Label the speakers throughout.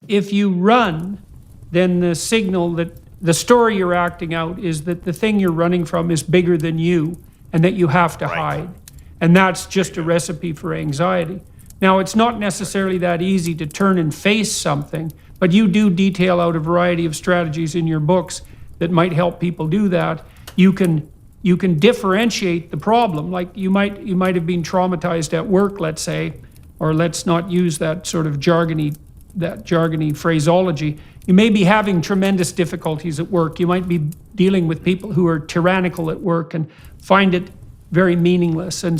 Speaker 1: If you run, then the signal that the story you're acting out is that the thing you're running from is bigger than you and that you have to hide. And that's just a recipe for anxiety. Now, it's not necessarily that easy to turn and face something, but you do detail out a variety of strategies in your books that might help people do that. You can differentiate the problem. Like you might have been traumatized at work, let's say, or let's not use that sort of jargony phraseology. You may be having tremendous difficulties at work. You might be dealing with people who are tyrannical at work and find it very meaningless. And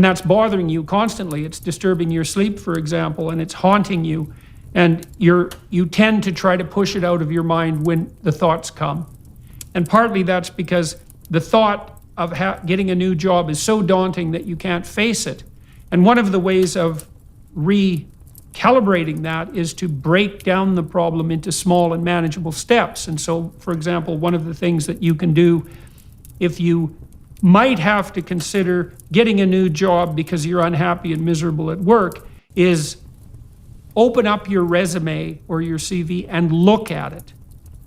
Speaker 1: that's bothering you constantly. It's disturbing your sleep, for example, and it's haunting you. And you tend to try to push it out of your mind when the thoughts come. And partly that's because the thought of getting a new job is so daunting that you can't face it. And one of the ways of recalibrating that is to break down the problem into small and manageable steps. And so, for example, one of the things that you can do if you might have to consider getting a new job because you're unhappy and miserable at work is open up your resume or your CV and look at it,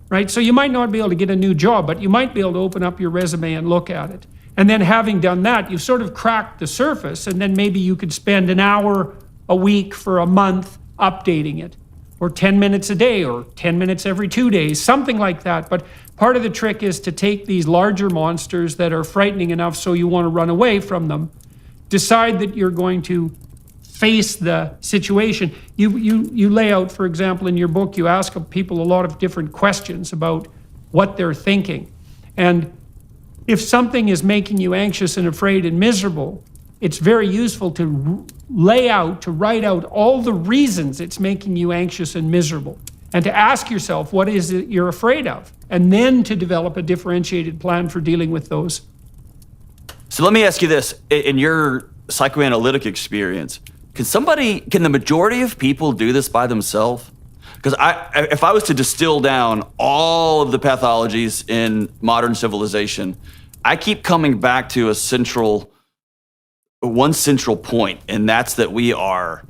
Speaker 1: right? So you might not be able to get a new job, but you might be able to open up your resume and look at it. And then having done that, you've sort of cracked the surface, and then maybe you could spend an hour a week for a month updating it, or 10 minutes a day, or 10 minutes every 2 days, something like that. But part of the trick is to take these larger monsters that are frightening enough so you want to run away from them, decide that you're going to face the situation. You lay out, for example, in your book, you ask people a lot of different questions about what they're thinking. And if something is making you anxious and afraid and miserable, it's very useful to write out all the reasons it's making you anxious and miserable, and to ask yourself, what is it you're afraid of? And then to develop a differentiated plan for dealing with those.
Speaker 2: So let me ask you this, in your psychoanalytic experience, can the majority of people do this by themselves? Because if I was to distill down all of the pathologies in modern civilization, I keep coming back to one central point, and that's that we are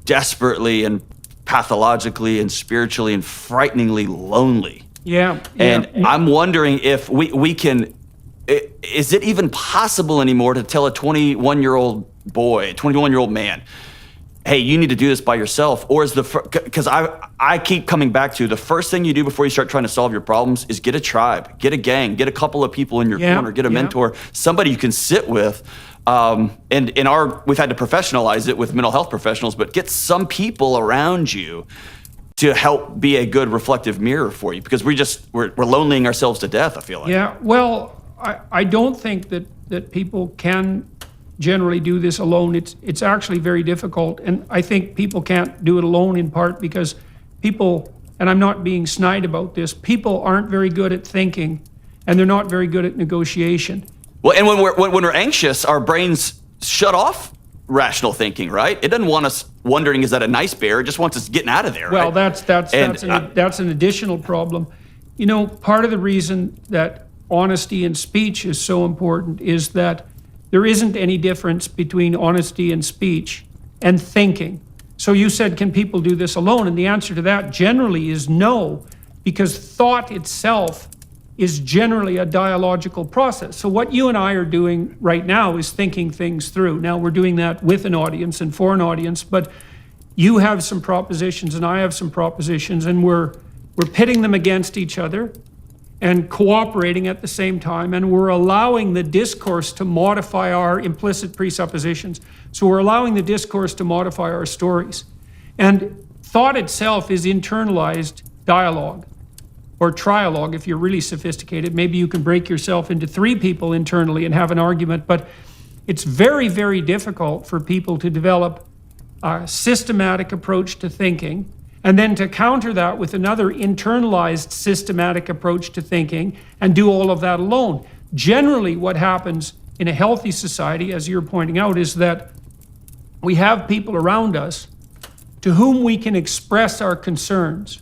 Speaker 2: desperately and pathologically and spiritually and frighteningly lonely.
Speaker 1: Yeah.
Speaker 2: And I'm wondering if we can, is it even possible anymore to tell a 21-year-old boy, 21-year-old man, hey, you need to do this by yourself? Or is because I keep coming back to the first thing you do before you start trying to solve your problems is get a tribe, get a gang, get a couple of people in your corner, get a mentor, somebody you can sit with. And we've had to professionalize it with mental health professionals, but get some people around you to help be a good reflective mirror for you, because we're lonelying ourselves to death, I feel like.
Speaker 1: Yeah, well, I don't think that people can generally do this alone. It's actually very difficult, and I think people can't do it alone in part because people, and I'm not being snide about this, people aren't very good at thinking, and they're not very good at negotiation.
Speaker 2: Well, and when we're anxious, our brains shut off rational thinking, right? It doesn't want us wondering, is that a nice bear? It just wants us getting out of there,
Speaker 1: well,
Speaker 2: right?
Speaker 1: that's an additional problem. You know, part of the reason that honesty in speech is so important is that there isn't any difference between honesty in speech and thinking. So you said, can people do this alone? And the answer to that generally is no, because thought itself is generally a dialogical process. So what you and I are doing right now is thinking things through. Now we're doing that with an audience and for an audience, but you have some propositions and I have some propositions, and we're pitting them against each other and cooperating at the same time, and we're allowing the discourse to modify our implicit presuppositions. So we're allowing the discourse to modify our stories. And thought itself is internalized dialogue, or trialogue if you're really sophisticated. Maybe you can break yourself into 3 people internally and have an argument, but it's very, very difficult for people to develop a systematic approach to thinking, and then to counter that with another internalized systematic approach to thinking, and do all of that alone. Generally, what happens in a healthy society, as you're pointing out, is that we have people around us to whom we can express our concerns,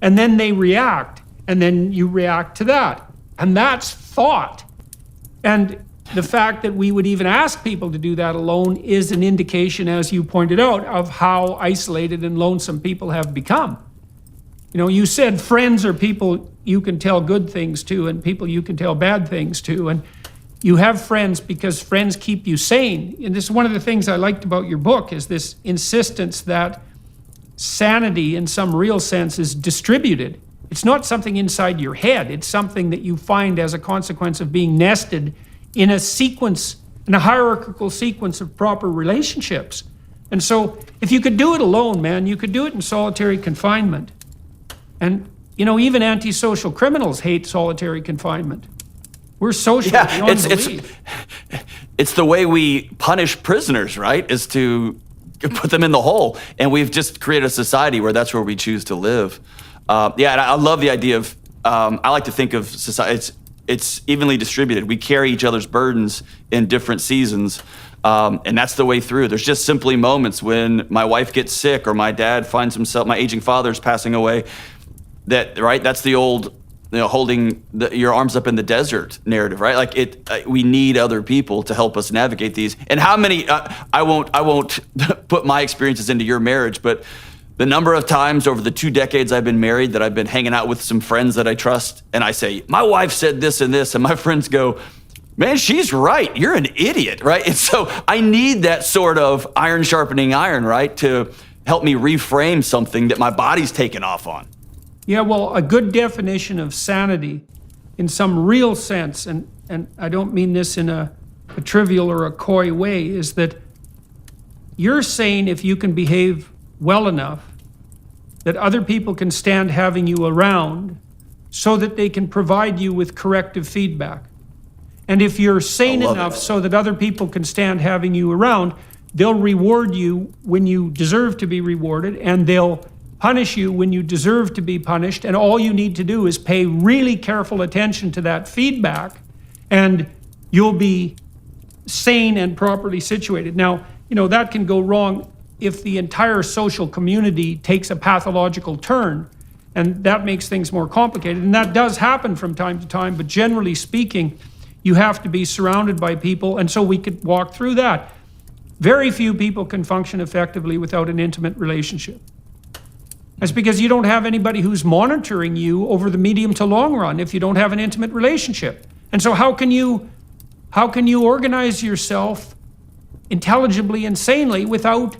Speaker 1: and then they react, and then you react to that. And that's thought. And the fact that we would even ask people to do that alone is an indication, as you pointed out, of how isolated and lonesome people have become. You know, you said friends are people you can tell good things to and people you can tell bad things to. And you have friends because friends keep you sane. And this is one of the things I liked about your book, is this insistence that sanity in some real sense is distributed. It's not something inside your head. It's something that you find as a consequence of being nested in a sequence, in a hierarchical sequence of proper relationships. And so if you could do it alone, man, you could do it in solitary confinement. And, you know, even antisocial criminals hate solitary confinement. We're social beyond belief.
Speaker 2: It's the way we punish prisoners, right? Is to put them in the hole. And we've just created a society where that's where we choose to live. And I love the idea of, I like to think of society, it's evenly distributed. We carry each other's burdens in different seasons. And that's the way through. There's just simply moments when my wife gets sick or my dad finds himself, my aging father's passing away. That's the old, holding your arms up in the desert narrative, right? Like we need other people to help us navigate these. And how many? I won't put my experiences into your marriage, but the number of times over the 2 decades I've been married that I've been hanging out with some friends that I trust, and I say, my wife said this and this, and my friends go, man, she's right. You're an idiot, right? And so I need that sort of iron sharpening iron, right, to help me reframe something that my body's taken off on.
Speaker 1: Yeah, well, a good definition of sanity in some real sense, and I don't mean this in a trivial or a coy way, is that you're saying if you can behave well enough that other people can stand having you around so that they can provide you with corrective feedback. And if you're sane enough so that other people can stand having you around, they'll reward you when you deserve to be rewarded, and they'll punish you when you deserve to be punished. And all you need to do is pay really careful attention to that feedback, and you'll be sane and properly situated. Now, that can go wrong if the entire social community takes a pathological turn, and that makes things more complicated. And that does happen from time to time, but generally speaking, you have to be surrounded by people, and so we could walk through that. Very few people can function effectively without an intimate relationship. That's because you don't have anybody who's monitoring you over the medium to long run if you don't have an intimate relationship. And so how can you organize yourself intelligibly and sanely without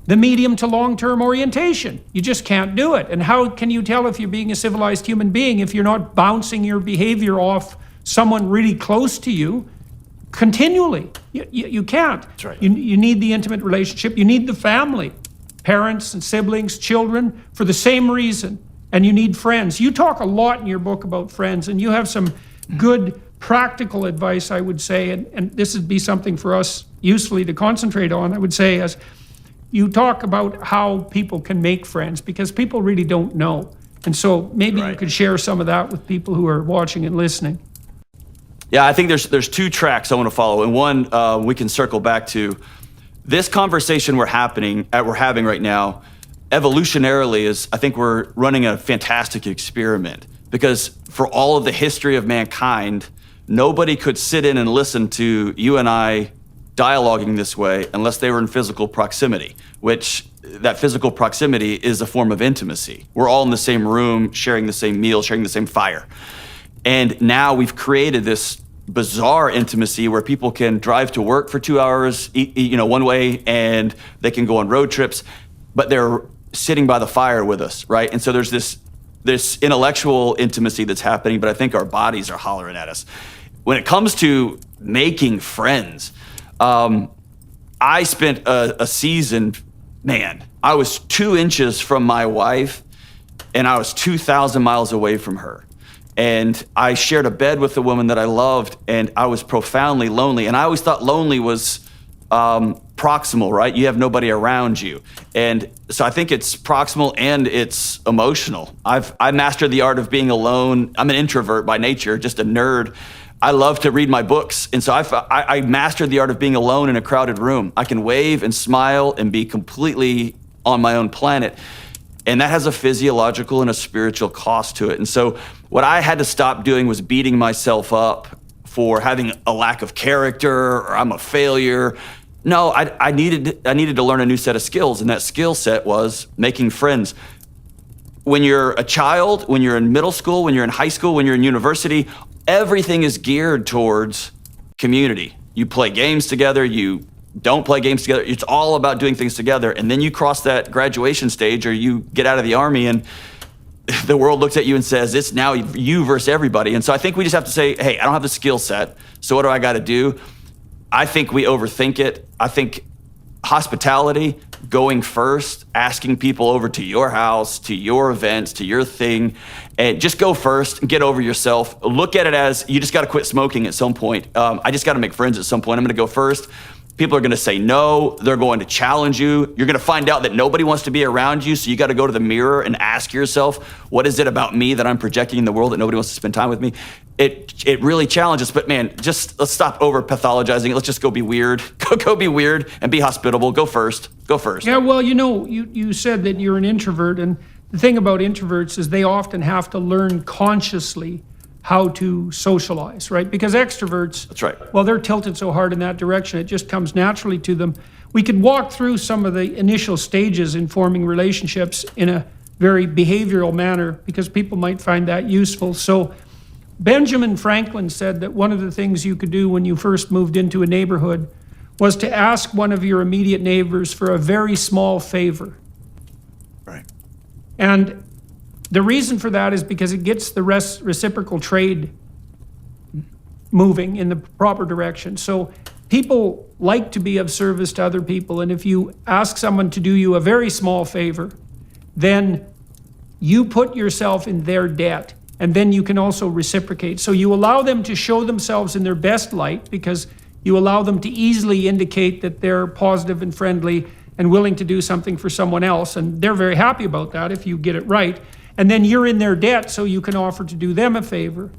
Speaker 1: the medium to long-term orientation? You just can't do it. And how can you tell if you're being a civilized human being if you're not bouncing your behavior off someone really close to you continually? You can't.
Speaker 2: That's right.
Speaker 1: You need the intimate relationship. You need the family, parents and siblings, children, for the same reason. And you need friends. You talk a lot in your book about friends, and you have some good practical advice, I would say, and this would be something for us usefully to concentrate on, I would say, as you talk about how people can make friends, because people really don't know. And so maybe you could share some of that with people who are watching and listening.
Speaker 2: Yeah, I think there's 2 tracks I want to follow, and one we can circle back to. This conversation we're having right now, evolutionarily, is I think we're running a fantastic experiment, because for all of the history of mankind, nobody could sit in and listen to you and I dialoguing this way unless they were in physical proximity, which that physical proximity is a form of intimacy. We're all in the same room, sharing the same meal, sharing the same fire. And now we've created this bizarre intimacy where people can drive to work for 2 hours, one way, and they can go on road trips, but they're sitting by the fire with us, right? And so there's this intellectual intimacy that's happening, but I think our bodies are hollering at us. When it comes to making friends, I spent a season, I was 2 inches from my wife, and I was 2,000 miles away from her. And I shared a bed with a woman that I loved, and I was profoundly lonely. And I always thought lonely was proximal, right? You have nobody around you. And so I think it's proximal and it's emotional. I mastered the art of being alone. I'm an introvert by nature, just a nerd. I love to read my books. And so I mastered the art of being alone in a crowded room. I can wave and smile and be completely on my own planet. And that has a physiological and a spiritual cost to it. And so what I had to stop doing was beating myself up for having a lack of character or I'm a failure. No, I needed to learn a new set of skills, and that skill set was making friends. When you're a child, when you're in middle school, when you're in high school, when you're in university, everything is geared towards community. You play games together, you don't play games together. It's all about doing things together. And then you cross that graduation stage or you get out of the Army and the world looks at you and says, it's now you versus everybody. And so I think we just have to say, hey, I don't have the skill set, so what do I got to do? I think we overthink it. I think hospitality, going first, asking people over to your house, to your events, to your thing, and just go first and get over yourself. Look at it as you just got to quit smoking at some point. I just got to make friends at some point. I'm going to go first. People are going to say no. They're going to challenge you. You're going to find out that nobody wants to be around you. So you got to go to the mirror and ask yourself, what is it about me that I'm projecting in the world that nobody wants to spend time with me? It really challenges, but man, just let's stop over pathologizing it. Let's just go be weird. Go be weird and be hospitable. Go first. Go first.
Speaker 1: Yeah, well, you said that you're an introvert, and the thing about introverts is they often have to learn consciously how to socialize, right? Because extroverts,
Speaker 2: That's right.
Speaker 1: well, they're tilted so hard in that direction, it just comes naturally to them. We could walk through some of the initial stages in forming relationships in a very behavioral manner because people might find that useful. So Benjamin Franklin said that one of the things you could do when you first moved into a neighborhood was to ask one of your immediate neighbors for a very small favor.
Speaker 2: Right.
Speaker 1: And the reason for that is because it gets the reciprocal trade moving in the proper direction. So people like to be of service to other people, and if you ask someone to do you a very small favor, then you put yourself in their debt, and then you can also reciprocate. So you allow them to show themselves in their best light because you allow them to easily indicate that they're positive and friendly and willing to do something for someone else, and they're very happy about that if you get it right. And then you're in their debt, so you can offer to do them a favor.